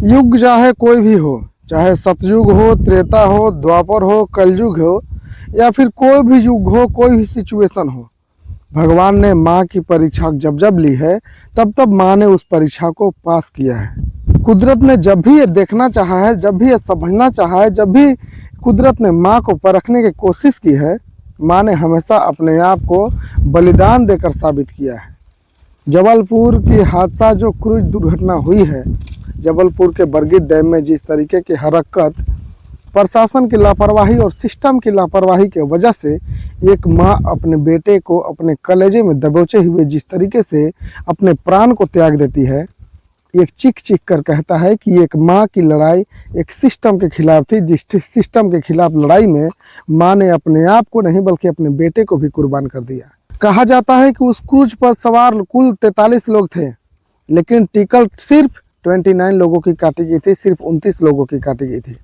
युग चाहे कोई भी हो, चाहे सतयुग हो, त्रेता हो, द्वापर हो, कलयुग हो, या फिर कोई भी युग हो, कोई भी सिचुएशन हो, भगवान ने माँ की परीक्षा जब जब ली है तब तब माँ ने उस परीक्षा को पास किया है। कुदरत ने जब भी ये देखना चाहा है, जब भी ये समझना चाहा है, जब भी कुदरत ने माँ को परखने की कोशिश की है, माँ ने हमेशा अपने आप को बलिदान देकर साबित किया है। जबलपुर की हादसा जो क्रूज दुर्घटना हुई है, जबलपुर के बरगीट डैम में जिस तरीके की हरकत, प्रशासन की लापरवाही और सिस्टम की लापरवाही की वजह से एक माँ अपने बेटे को अपने कलेजे में दबोचे हुए जिस तरीके से अपने प्राण को त्याग देती है, एक चीख चीख कर कहता है कि एक माँ की लड़ाई एक सिस्टम के खिलाफ थी, जिस सिस्टम के खिलाफ लड़ाई में माँ ने अपने आप को नहीं बल्कि अपने बेटे को भी कुर्बान कर दिया। कहा जाता है कि उस क्रूज पर सवार कुल 43 लोग थे, लेकिन टिकट सिर्फ 29 लोगों की काटी गई थी, सिर्फ 29 लोगों की काटी गई थी।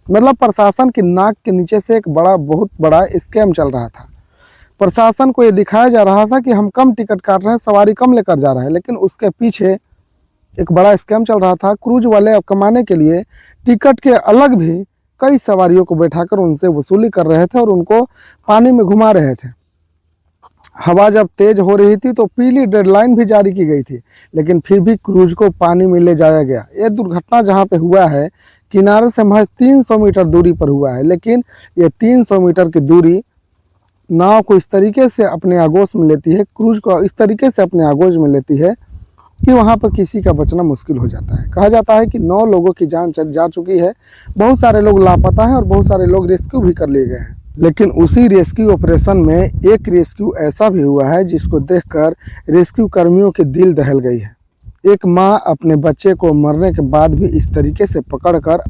मतलब प्रशासन की नाक के नीचे से एक बहुत बड़ा स्कैम चल रहा था। प्रशासन को ये दिखाया जा रहा था कि हम कम टिकट काट रहे हैं, सवारी कम लेकर जा रहे हैं, लेकिन उसके पीछे एक बड़ा स्कैम चल रहा था। क्रूज वाले अब कमाने के लिए टिकट के अलग भी कई सवारियों को बैठाकर उनसे वसूली कर रहे थे और उनको पानी में घुमा रहे थे। हवा जब तेज हो रही थी तो पीली डेडलाइन भी जारी की गई थी, लेकिन फिर भी क्रूज को पानी में ले जाया गया। ये दुर्घटना जहाँ पे हुआ है किनारे से महज 300 मीटर दूरी पर हुआ है, लेकिन ये 300 मीटर की दूरी नाव को इस तरीके से अपने आगोश में लेती है, क्रूज को इस तरीके से अपने आगोश में लेती है कि वहाँ पर किसी का बचना मुश्किल हो जाता है। कहा जाता है कि 9 लोगों की जान जा चुकी है, बहुत सारे लोग लापता हैं और बहुत सारे लोग रेस्क्यू भी कर लिए गए हैं। लेकिन उसी रेस्क्यू ऑपरेशन में एक रेस्क्यू ऐसा भी हुआ है जिसको देखकर रेस्क्यू कर्मियों के दिल दहल गई है। एक माँ अपने बच्चे को मरने के बाद भी इस तरीके से पकड़कर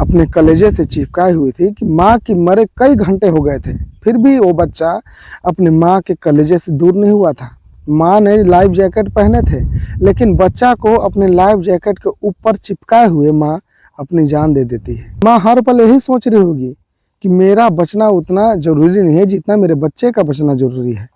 अपने कलेजे से चिपकाई हुई थी कि माँ की मरे कई घंटे हो गए थे, फिर भी वो बच्चा अपने माँ के कलेजे से दूर नहीं हुआ था। माँ ने लाइफ जैकेट पहने थे, लेकिन बच्चा को अपने लाइफ जैकेट के ऊपर चिपकाए हुए माँ अपनी जान दे देती है। माँ हर पल यही सोच रही होगी कि मेरा बचना उतना ज़रूरी नहीं है जितना मेरे बच्चे का बचना ज़रूरी है,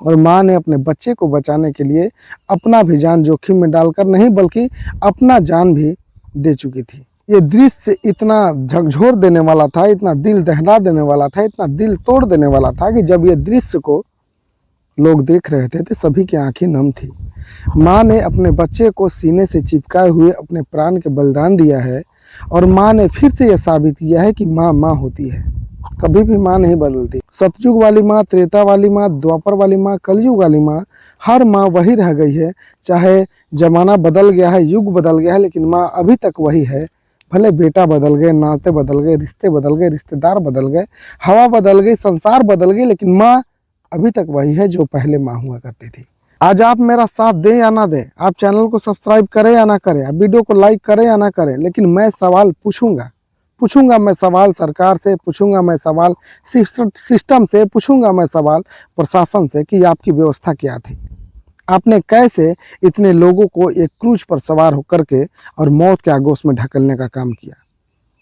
और माँ ने अपने बच्चे को बचाने के लिए अपना भी जान जोखिम में डालकर नहीं बल्कि अपना जान भी दे चुकी थी। ये दृश्य इतना झकझोर देने वाला था, इतना दिल दहला देने वाला था, इतना दिल तोड़ देने वाला था कि जब ये दृश्य को लोग देख रहे थे तो सभी की आंखें नम थी। माँ ने अपने बच्चे को सीने से चिपकाए हुए अपने प्राण के बलिदान दिया है, और माँ ने फिर से यह साबित किया है कि माँ माँ होती है, कभी भी माँ नहीं बदलती। सतयुग वाली माँ, त्रेता वाली माँ, द्वापर वाली माँ, कलयुग वाली माँ, हर माँ वही रह गई है। चाहे जमाना बदल गया है, युग बदल गया है, लेकिन माँ अभी तक वही है। भले बेटा बदल गए, नाते बदल गए, रिश्ते बदल गए, रिश्तेदार बदल गए, हवा बदल गई, संसार बदल गई, लेकिन माँ अभी तक वही है जो पहले माँ हुआ करती थी। आज आप मेरा साथ दें या ना दें, आप चैनल को सब्सक्राइब करें या ना करें, आप वीडियो को लाइक करें या ना करें, लेकिन मैं सवाल पूछूंगा मैं सवाल सरकार से, पूछूंगा मैं सवाल सिस्टम से, पूछूंगा मैं सवाल प्रशासन से कि आपकी व्यवस्था क्या थी। आपने कैसे इतने लोगों को एक क्रूज पर सवार होकर के और मौत के आगोश में ढकेलने का काम किया।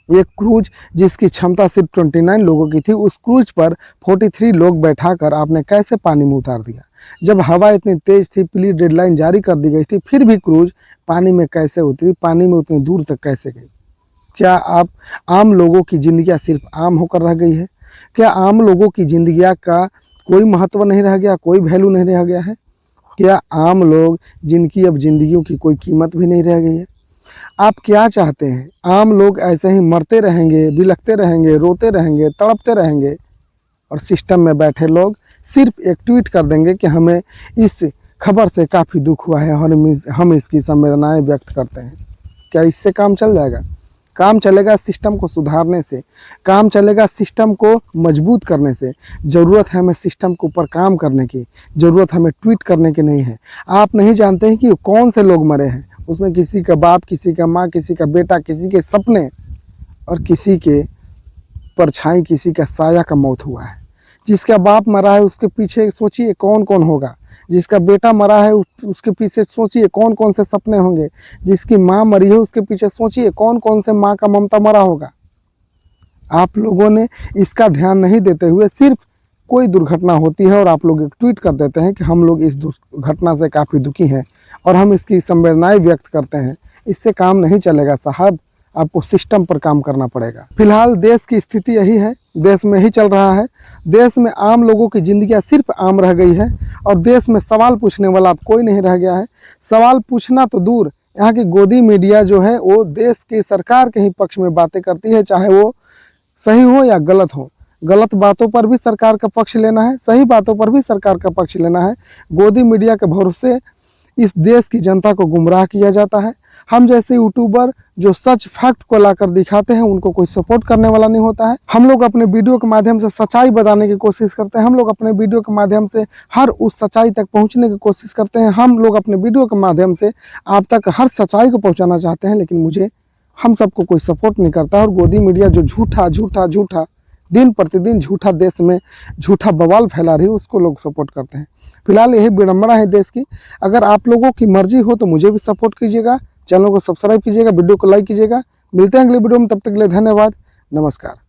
एक क्रूज जिसकी क्षमता सिर्फ 29 लोगों की थी, उस क्रूज पर 43 लोग बैठाकर आपने कैसे पानी में उतार दिया। जब हवा इतनी तेज थी, पीली डेडलाइन जारी कर दी गई थी, फिर भी क्रूज पानी में कैसे उतरी, पानी में उतनी दूर तक कैसे गई। क्या आप आम लोगों की जिंदगियां सिर्फ आम होकर रह गई है? क्या आम लोगों की जिंदगियां का कोई महत्व नहीं रह गया, कोई वैल्यू नहीं रह गया है? क्या आम लोग जिनकी अब जिंदगियों की कोई कीमत भी नहीं रह गई है? आप क्या चाहते हैं? आम लोग ऐसे ही मरते रहेंगे, बिलखते रहेंगे, रोते रहेंगे, तड़पते रहेंगे, और सिस्टम में बैठे लोग सिर्फ एक ट्वीट कर देंगे कि हमें इस खबर से काफ़ी दुख हुआ है और हम इसकी संवेदनाएं व्यक्त करते हैं। क्या इससे काम चल जाएगा? काम चलेगा सिस्टम को सुधारने से, काम चलेगा सिस्टम को मजबूत करने से। ज़रूरत है हमें सिस्टम के ऊपर काम करने की, ज़रूरत हमें ट्वीट करने की नहीं है। आप नहीं जानते हैं कि कौन से लोग मरे हैं, उसमें किसी का बाप, किसी का माँ, किसी का बेटा, किसी के सपने और किसी के परछाई, किसी का साया का मौत हुआ है। जिसका बाप मरा है उसके पीछे सोचिए कौन कौन होगा, जिसका बेटा मरा है उसके पीछे सोचिए कौन कौन से सपने होंगे, जिसकी माँ मरी है उसके पीछे सोचिए कौन कौन से माँ का ममता मरा होगा। आप लोगों ने इसका ध्यान नहीं देते हुए सिर्फ कोई दुर्घटना होती है और आप लोग एक ट्वीट कर देते हैं कि हम लोग इस दुर्घटना से काफ़ी दुखी हैं और हम इसकी संवेदनाएं व्यक्त करते हैं। इससे काम नहीं चलेगा साहब, आपको सिस्टम पर काम करना पड़ेगा। फिलहाल देश की स्थिति यही है, देश में ही चल रहा है। देश में आम लोगों की जिंदगी सिर्फ आम रह गई है और देश में सवाल पूछने वाला अब कोई नहीं रह गया है। सवाल पूछना तो दूर, यहाँ की गोदी मीडिया जो है वो देश की सरकार के ही पक्ष में बातें करती है, चाहे वो सही हो या गलत हो। गलत बातों पर भी सरकार का पक्ष लेना है, सही बातों पर भी सरकार का पक्ष लेना है। गोदी मीडिया के भरोसे इस देश की जनता को गुमराह किया जाता है। हम जैसे यूट्यूबर जो सच फैक्ट को लाकर दिखाते हैं उनको कोई सपोर्ट करने वाला नहीं होता है। हम लोग अपने वीडियो के माध्यम से सच्चाई बताने की कोशिश करते हैं, हम लोग अपने वीडियो के माध्यम से हर उस सच्चाई तक पहुंचने की कोशिश करते हैं, हम लोग अपने वीडियो के माध्यम से आप तक हर सच्चाई को पहुंचाना चाहते हैं, लेकिन हम सबको कोई सपोर्ट नहीं करता। और गोदी मीडिया जो झूठा दिन प्रतिदिन झूठा देश में झूठा बवाल फैला रही है उसको लोग सपोर्ट करते हैं। फिलहाल यही विडंबना है देश की। अगर आप लोगों की मर्जी हो तो मुझे भी सपोर्ट कीजिएगा, चैनल को सब्सक्राइब कीजिएगा, वीडियो को लाइक कीजिएगा। मिलते हैं अगले वीडियो में, तब तक के लिए धन्यवाद, नमस्कार।